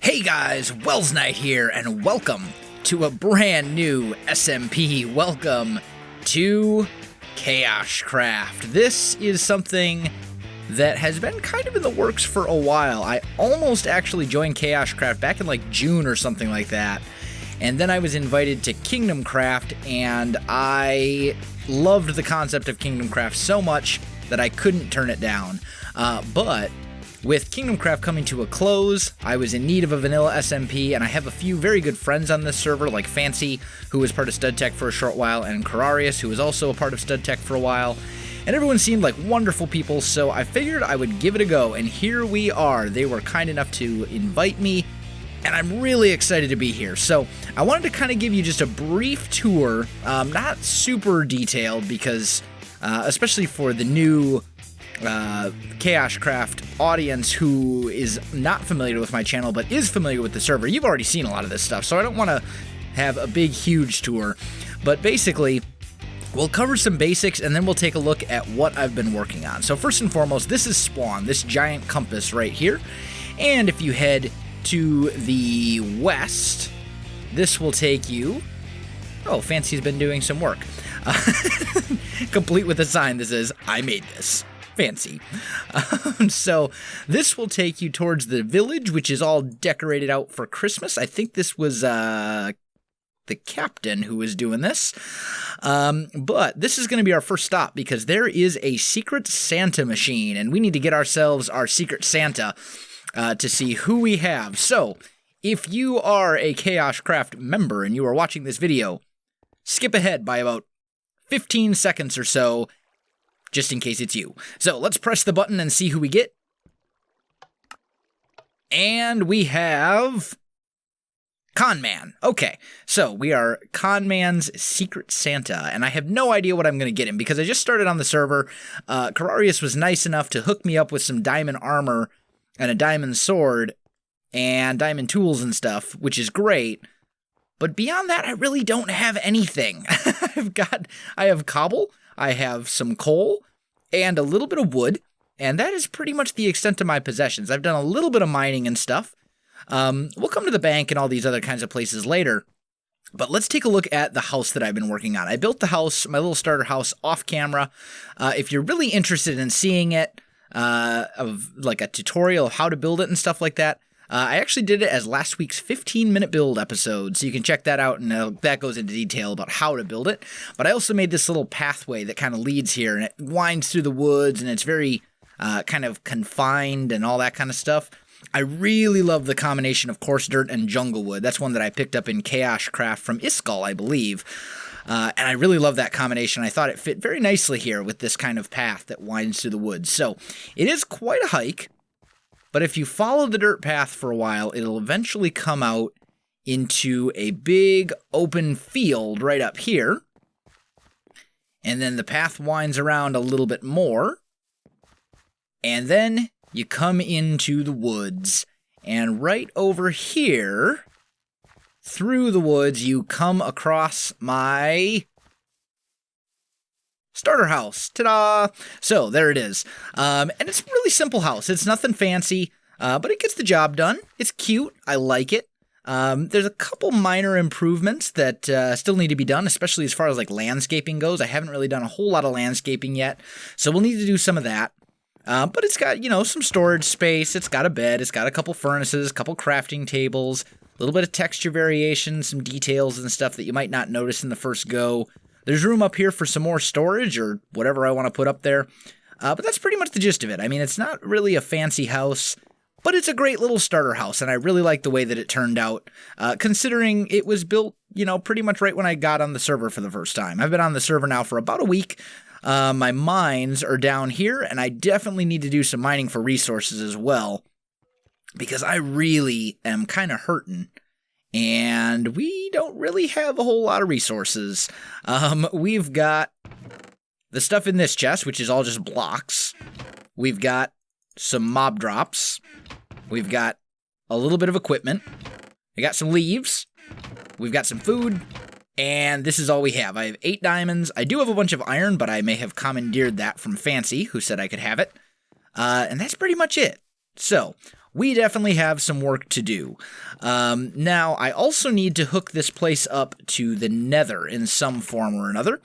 Hey guys, Welsknight here, and welcome to a brand new SMP. Welcome to KaoshKraft. This is something that has been kind of in the works for a while. I almost actually joined KaoshKraft back in like June or something like that. And then I was invited to KingdomCraft, and I loved the concept of KingdomCraft so much that I couldn't turn it down. But with KingdomCraft coming to a close, I was in need of a vanilla SMP, and I have a few very good friends on this server, like Fancy, who was part of StudTech for a short while, and Kararius, who was also a part of StudTech for a while. And everyone seemed like wonderful people, so I figured I would give it a go, and here we are. They were kind enough to invite me, and I'm really excited to be here. So I wanted to kind of give you just a brief tour, not super detailed, because especially for the new KaoshKraft audience who is not familiar with my channel but is familiar with the server, you've already seen a lot of this stuff, so I don't want to have a big huge tour. But basically, we'll cover some basics and then we'll take a look at what I've been working on. So first and foremost, this is Spawn, this giant compass right here, and if you head to the west, this will take you... Oh, Fancy's been doing some work. Complete with a sign that says, "I made this." Fancy. So this will take you towards the village, which is all decorated out for Christmas. I think this was the captain who was doing this. But this is going to be our first stop because there is a secret Santa machine, and we need to get ourselves our secret Santa to see who we have. So if you are a KaoshKraft member and you are watching this video, skip ahead by about 15 seconds or so, just in case it's you. So let's press the button and see who we get. And we have Conman. Okay, so we are Conman's Secret Santa, and I have no idea what I'm going to get him because I just started on the server. Kararius was nice enough to hook me up with some diamond armor and a diamond sword and diamond tools and stuff, which is great. But beyond that, I really don't have anything. I have cobble, I have some coal, and a little bit of wood, and that is pretty much the extent of my possessions. I've done a little bit of mining and stuff. We'll come to the bank and all these other kinds of places later, but let's take a look at the house that I've been working on. I built the house, my little starter house, off camera. If you're really interested in seeing it, of like a tutorial of how to build it and stuff like that, I actually did it as last week's 15-minute build episode, so you can check that out, and that goes into detail about how to build it. But I also made this little pathway that kind of leads here, and it winds through the woods, and it's very kind of confined and all that kind of stuff. I really love the combination of coarse dirt and jungle wood. That's one that I picked up in KaoshKraft from Iskall, I believe. And I really love that combination. I thought it fit very nicely here with this kind of path that winds through the woods. So it is quite a hike. But if you follow the dirt path for a while, it'll eventually come out into a big open field right up here. And then the path winds around a little bit more. And then you come into the woods. And right over here, through the woods, you come across my starter house. Ta-da! So there it is. And it's a really simple house. It's nothing fancy, but it gets the job done. It's cute. I like it. There's a couple minor improvements that still need to be done, especially as far as like landscaping goes. I haven't really done a whole lot of landscaping yet, so we'll need to do some of that. But it's got, some storage space. It's got a bed. It's got a couple furnaces, a couple crafting tables, a little bit of texture variation, some details and stuff that you might not notice in the first go. There's room up here for some more storage or whatever I want to put up there. But that's pretty much the gist of it. I mean, it's not really a fancy house, but it's a great little starter house, and I really like the way that it turned out, considering it was built, pretty much right when I got on the server for the first time. I've been on the server now for about a week. My mines are down here, and I definitely need to do some mining for resources as well, because I really am kind of hurting. And we don't really have a whole lot of resources. We've got the stuff in this chest, which is all just blocks. We've got some mob drops. We've got a little bit of equipment. We got some leaves. We've got some food. And this is all we have. I have 8 diamonds. I do have a bunch of iron, but I may have commandeered that from Fancy, who said I could have it. And that's pretty much it. So, we definitely have some work to do. Now, I also need to hook this place up to the Nether in some form or another,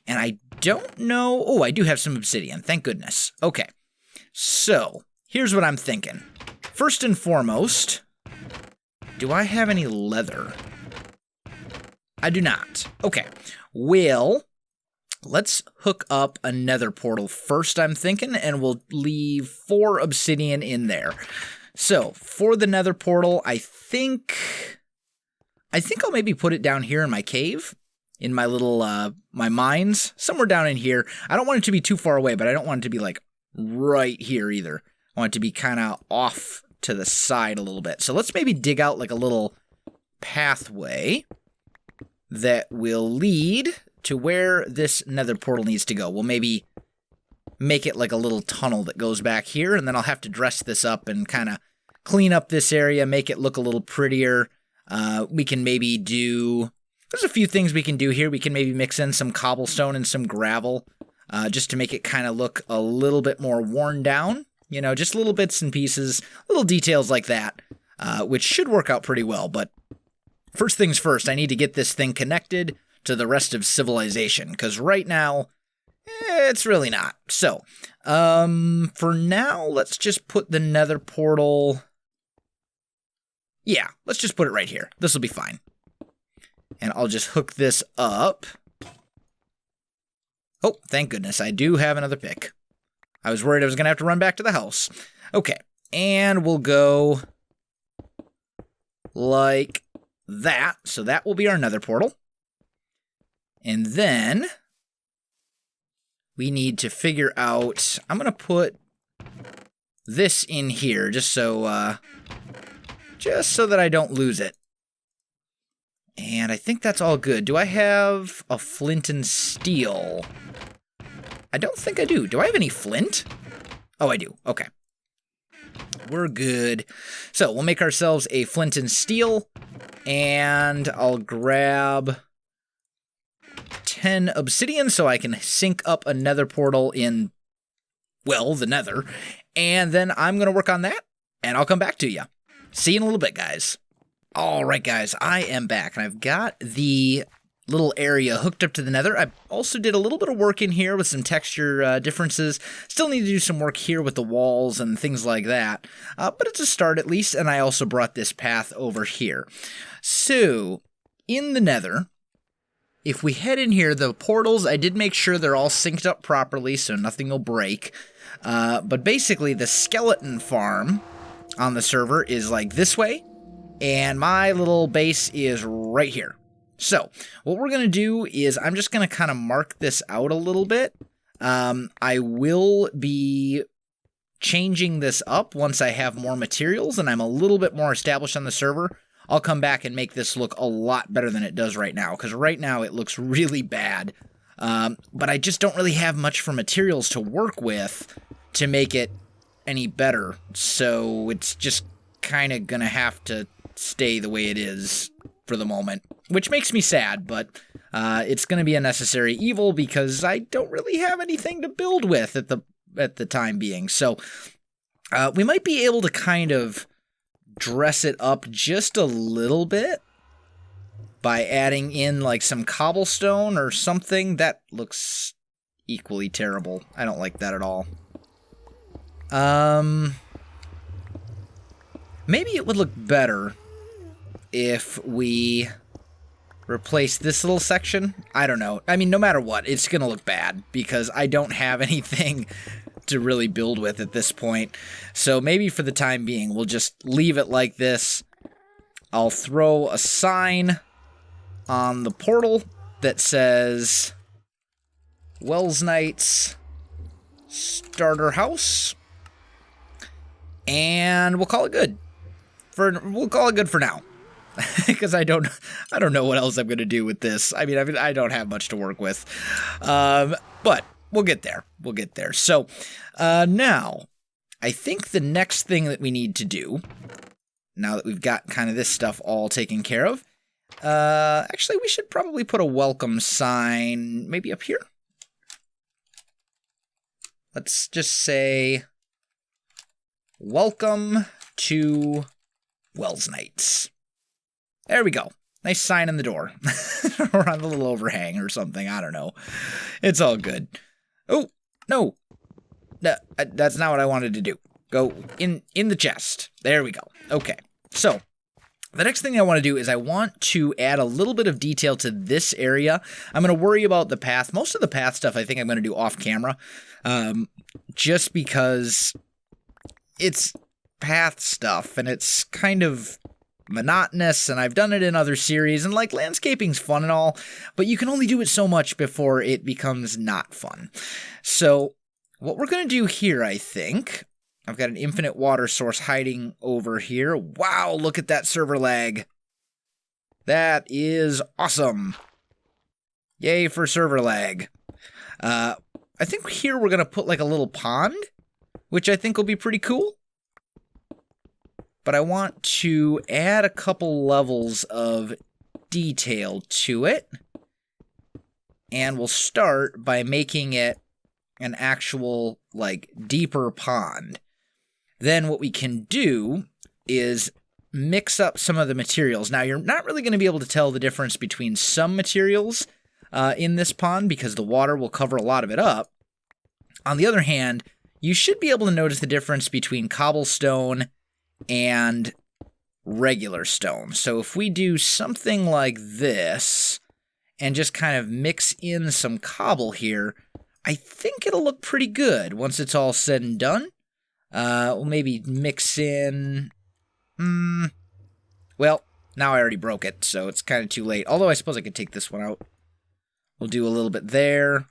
and I don't know... Oh, I do have some obsidian, thank goodness. Okay, so here's what I'm thinking. First and foremost, do I have any leather? I do not. Okay, well, let's hook up a Nether portal first, I'm thinking, and we'll leave 4 obsidian in there. So, for the Nether portal, I think I'll maybe put it down here in my cave, in my little, my mines, somewhere down in here. I don't want it to be too far away, but I don't want it to be, like, right here either. I want it to be kind of off to the side a little bit. So let's maybe dig out, like, a little pathway that will lead to where this Nether portal needs to go. We'll maybe make it like a little tunnel that goes back here, and then I'll have to dress this up and kind of clean up this area, make it look a little prettier. We can maybe do... There's a few things we can do here. We can maybe mix in some cobblestone and some gravel, just to make it kind of look a little bit more worn down. You know, just little bits and pieces, little details like that, which should work out pretty well. But first things first, I need to get this thing connected to the rest of civilization, because right now, it's really not. So, for now, let's just put the Nether portal... Yeah, let's just put it right here. This will be fine. And I'll just hook this up. Oh, thank goodness, I do have another pick. I was worried I was going to have to run back to the house. Okay, and we'll go like that. So that will be our Nether portal. And then we need to figure out... I'm going to put this in here just so that I don't lose it. And I think that's all good. Do I have a flint and steel? I don't think I do. Do I have any flint? Oh, I do. Okay. We're good. So we'll make ourselves a flint and steel, and I'll grab 10 obsidian so I can sync up a Nether portal in, well, the Nether. And then I'm going to work on that, and I'll come back to you. See you in a little bit, guys. All right, guys, I am back, and I've got the little area hooked up to the Nether. I also did a little bit of work in here with some texture differences. Still need to do some work here with the walls and things like that, but it's a start at least, and I also brought this path over here. So, in the Nether, if we head in here, the portals, I did make sure they're all synced up properly so nothing will break, but basically the skeleton farm on the server is like this way, and my little base is right here. So, what we're going to do is I'm just going to kind of mark this out a little bit. I will be changing this up once I have more materials and I'm a little bit more established on the server. I'll come back and make this look a lot better than it does right now, because right now it looks really bad. But I just don't really have much for materials to work with to make it any better. So, it's just kind of going to have to stay the way it is for the moment, which makes me sad, but it's going to be a necessary evil because I don't really have anything to build with at the time being. So we might be able to kind of dress it up just a little bit by adding in like some cobblestone or something. That looks equally terrible. I don't like that at all. Maybe it would look better if we replace this little section. I don't know. I mean, no matter what, it's going to look bad because I don't have anything to really build with at this point. So maybe for the time being, we'll just leave it like this. I'll throw a sign on the portal that says Welsknight's starter house. And we'll call it good. We'll call it good for now. Because I don't know what else I'm going to do with this. I mean, I don't have much to work with. But we'll get there. We'll get there. So, now, I think the next thing that we need to do, now that we've got kind of this stuff all taken care of, actually, we should probably put a welcome sign maybe up here. Let's just say, welcome to Welsknights. There we go. Nice sign in the door. Or on the little overhang or something. I don't know. It's all good. Oh, no. That's not what I wanted to do. Go in the chest. There we go. Okay. So, the next thing I want to do is I want to add a little bit of detail to this area. I'm going to worry about the path. Most of the path stuff I think I'm going to do off camera. Just because it's path stuff and it's kind of monotonous, and I've done it in other series, and like landscaping's fun and all, but you can only do it so much before it becomes not fun. So what we're going to do here, I think, I've got an infinite water source hiding over here. Wow, look at that server lag. That is awesome. Yay for server lag. I think here we're going to put like a little pond, which I think will be pretty cool. But I want to add a couple levels of detail to it. And we'll start by making it an actual, like, deeper pond. Then what we can do is mix up some of the materials. Now, you're not really going to be able to tell the difference between some materials in this pond because the water will cover a lot of it up. On the other hand, you should be able to notice the difference between cobblestone and regular stone. So if we do something like this and just kind of mix in some cobble here, I think it'll look pretty good once it's all said and done. We'll maybe mix in... Well, now I already broke it, so it's kind of too late. Although I suppose I could take this one out. We'll do a little bit there.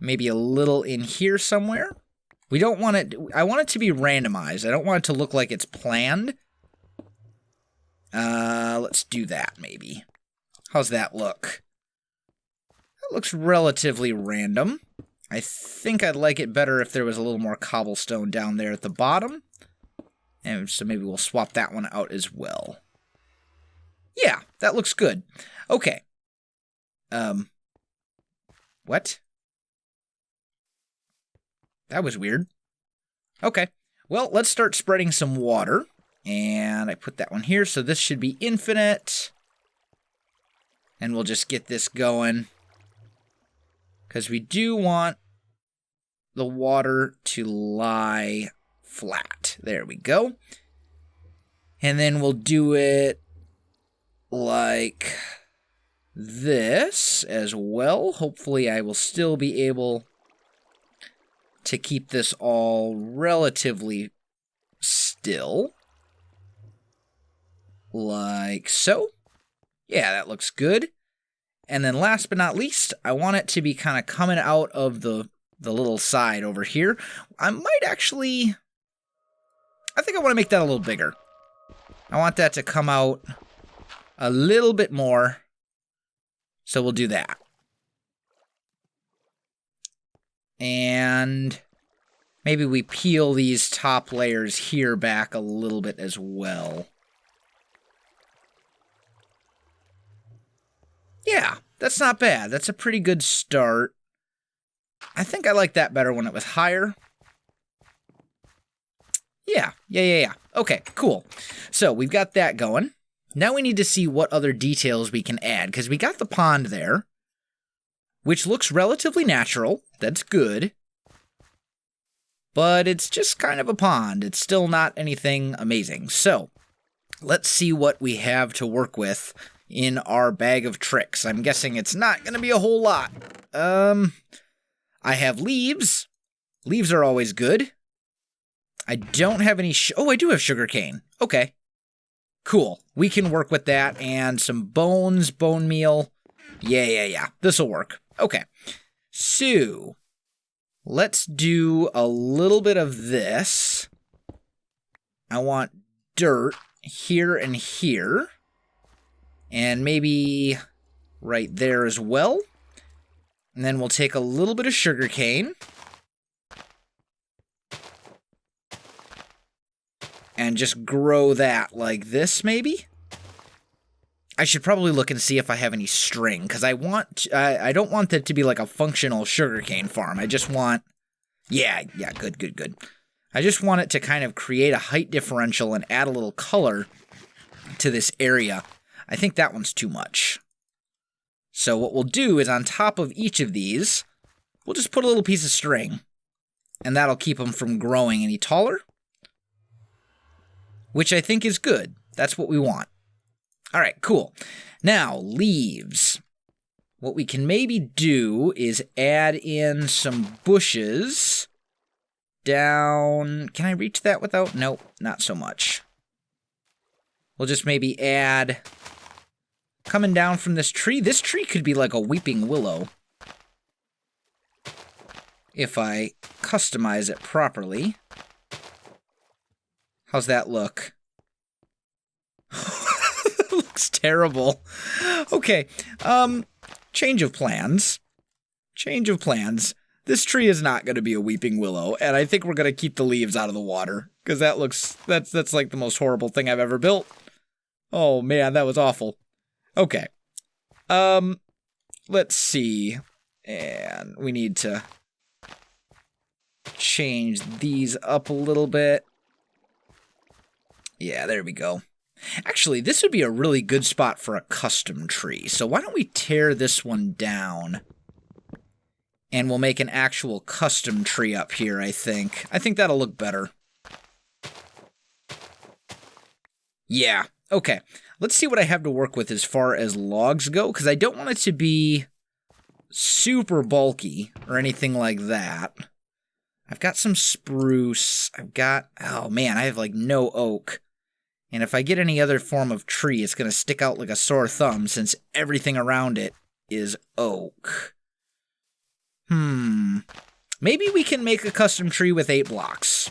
Maybe a little in here somewhere. We don't want it... I want it to be randomized. I don't want it to look like it's planned. Let's do that, maybe. How's that look? That looks relatively random. I think I'd like it better if there was a little more cobblestone down there at the bottom. And so maybe we'll swap that one out as well. Yeah, that looks good. Okay. What? That was weird. Okay. Well, let's start spreading some water. And I put that one here, so this should be infinite. And we'll just get this going. Because we do want the water to lie flat. There we go. And then we'll do it like this as well. Hopefully I will still be able to keep this all relatively still. Like so. Yeah, that looks good. And then last but not least, I want it to be kind of coming out of the little side over here. I might actually... I think I want to make that a little bigger. I want that to come out a little bit more. So we'll do that. And maybe we peel these top layers here back a little bit as well. Yeah, that's not bad. That's a pretty good start. I think I like that better when it was higher. Yeah. Okay, cool. So we've got that going. Now we need to see what other details we can add, because we got the pond there, which looks relatively natural. That's good. But it's just kind of a pond. It's still not anything amazing. So let's see what we have to work with in our bag of tricks. I'm guessing it's not going to be a whole lot. I have leaves. Leaves are always good. I don't have any... oh, I do have sugarcane. Okay. Cool. We can work with that. And some bones, bone meal. Yeah. This'll work. Okay. So, let's do a little bit of this. I want dirt here and here. And maybe right there as well. And then we'll take a little bit of sugarcane. And just grow that like this, maybe? I should probably look and see if I have any string, because I don't want that to be like a functional sugarcane farm. I just want... Yeah, good. I just want it to kind of create a height differential and add a little color to this area. I think that one's too much. So what we'll do is on top of each of these, we'll just put a little piece of string, and that'll keep them from growing any taller, which I think is good. That's what we want. All right, cool. Now, leaves. What we can maybe do is add in some bushes down. Can I reach that without? Nope, not so much. We'll just maybe add, coming down from this tree. This tree could be like a weeping willow if I customize it properly. How's that look? That looks terrible. Okay, change of plans. Change of plans. This tree is not going to be a weeping willow, and I think we're going to keep the leaves out of the water, because that's like the most horrible thing I've ever built. Oh man, that was awful. Okay. Let's see. And we need to change these up a little bit. Yeah, there we go. Actually, this would be a really good spot for a custom tree. So why don't we tear this one down? And we'll make an actual custom tree up here, I think. I think that'll look better. Yeah, okay. Let's see what I have to work with as far as logs go, because I don't want it to be super bulky or anything like that. I've got some spruce. I've got, oh man, I have like no oak. And if I get any other form of tree, it's going to stick out like a sore thumb since everything around it is oak. Maybe we can make a custom tree with 8 blocks.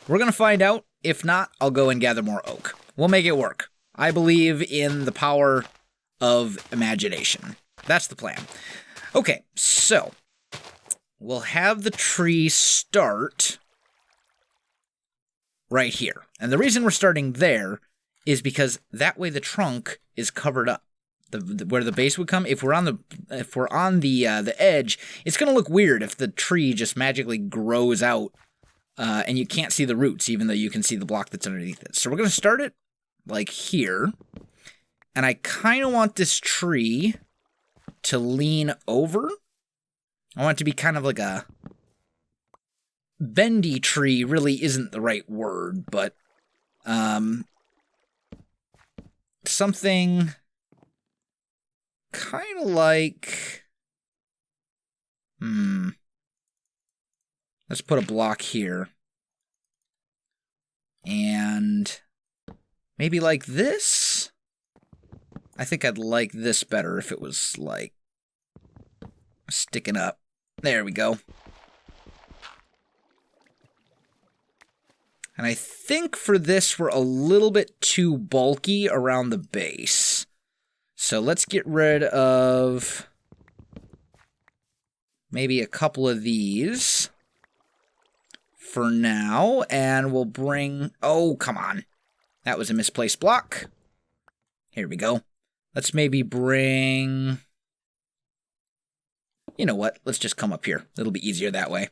We're going to find out. If not, I'll go and gather more oak. We'll make it work. I believe in the power of imagination. That's the plan. Okay, so we'll have the tree start right here. And the reason we're starting there is because that way the trunk is covered up. Where the base would come, if we're on the edge, it's going to look weird if the tree just magically grows out and you can't see the roots, even though you can see the block that's underneath it. So we're going to start it like here, and I kind of want this tree to lean over. I want it to be kind of like a bendy tree. Really isn't the right word, but something kind of like, let's put a block here. And maybe like this? I think I'd like this better if it was like sticking up. There we go. And I think for this we're a little bit too bulky around the base. So let's get rid of maybe a couple of these for now, and we'll bring, oh, come on. That was a misplaced block. Here we go. Let's maybe bring, you know what, let's just come up here. It'll be easier that way.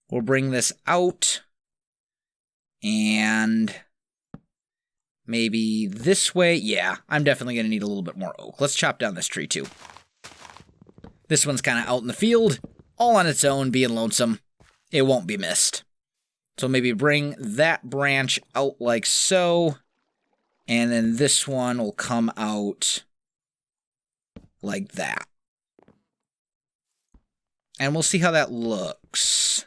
We'll bring this out, and maybe this way. Yeah, I'm definitely going to need a little bit more oak. Let's chop down this tree too. This one's kind of out in the field, all on its own, being lonesome. It won't be missed. So maybe bring that branch out like so, and then this one will come out like that. And we'll see how that looks.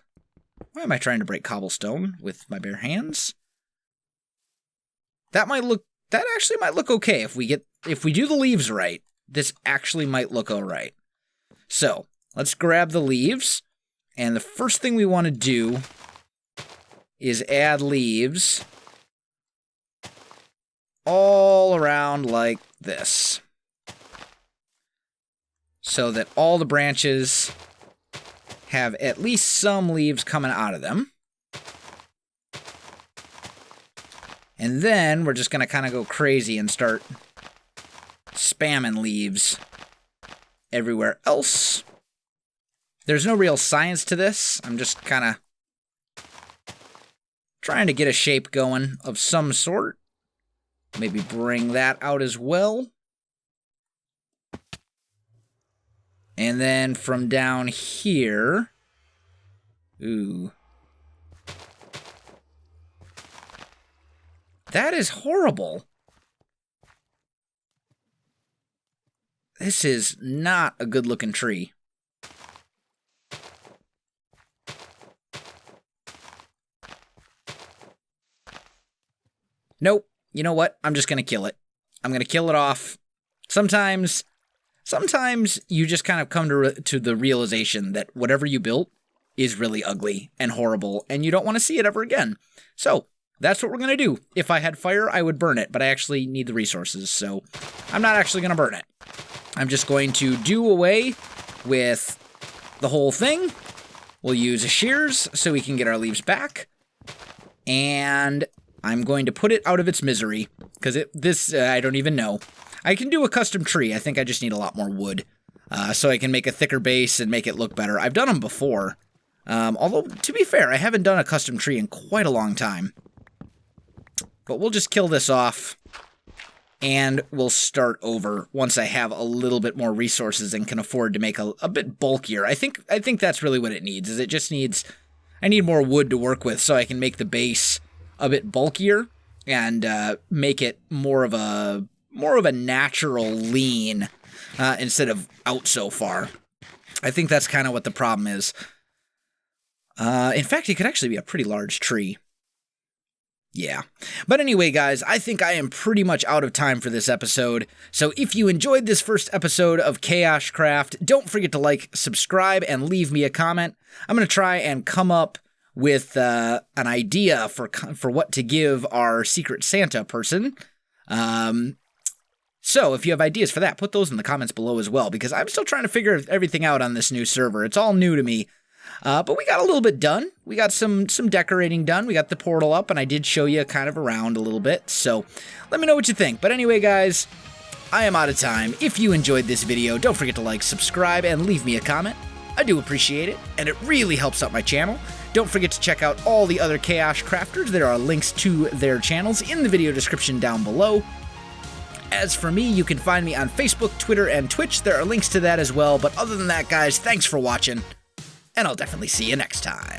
Why am I trying to break cobblestone with my bare hands? That actually might look okay if we do the leaves right. This actually might look all right. So let's grab the leaves, and the first thing we want to do is add leaves all around like this, so that all the branches have at least some leaves coming out of them. And then we're just going to kind of go crazy and start spamming leaves everywhere else. There's no real science to this. I'm just kind of Trying to get a shape going of some sort. Maybe bring that out as well. And then from down here... Ooh. That is horrible. This is not a good-looking tree. Nope. You know what? I'm just going to kill it. I'm going to kill it off. Sometimes you just kind of come to the realization that whatever you built is really ugly and horrible, and you don't want to see it ever again. So, that's what we're going to do. If I had fire, I would burn it, but I actually need the resources, so I'm not actually going to burn it. I'm just going to do away with the whole thing. We'll use a shears so we can get our leaves back, and I'm going to put it out of its misery, because I don't even know. I can do a custom tree. I think I just need a lot more wood, so I can make a thicker base and make it look better. I've done them before. Although, to be fair, I haven't done a custom tree in quite a long time. But we'll just kill this off, and we'll start over once I have a little bit more resources and can afford to make a bit bulkier. I think that's really what it needs, is it just needs... I need more wood to work with so I can make the base a bit bulkier and make it more of a natural lean instead of out so far. I think that's kind of what the problem is. In fact, it could actually be a pretty large tree. Yeah. But anyway, guys, I think I am pretty much out of time for this episode. So if you enjoyed this first episode of KaoshKraft, don't forget to like, subscribe, and leave me a comment. I'm going to try and come up with an idea for what to give our Secret Santa person. So if you have ideas for that, put those in the comments below as well, because I'm still trying to figure everything out on this new server. It's all new to me. But we got a little bit done. We got some decorating done. We got the portal up, and I did show you kind of around a little bit. So let me know what you think. But anyway, guys, I am out of time. If you enjoyed this video, don't forget to like, subscribe, and leave me a comment. I do appreciate it, and it really helps out my channel. Don't forget to check out all the other KaoshKrafters. There are links to their channels in the video description down below. As for me, you can find me on Facebook, Twitter, and Twitch. There are links to that as well. But other than that, guys, thanks for watching. And I'll definitely see you next time.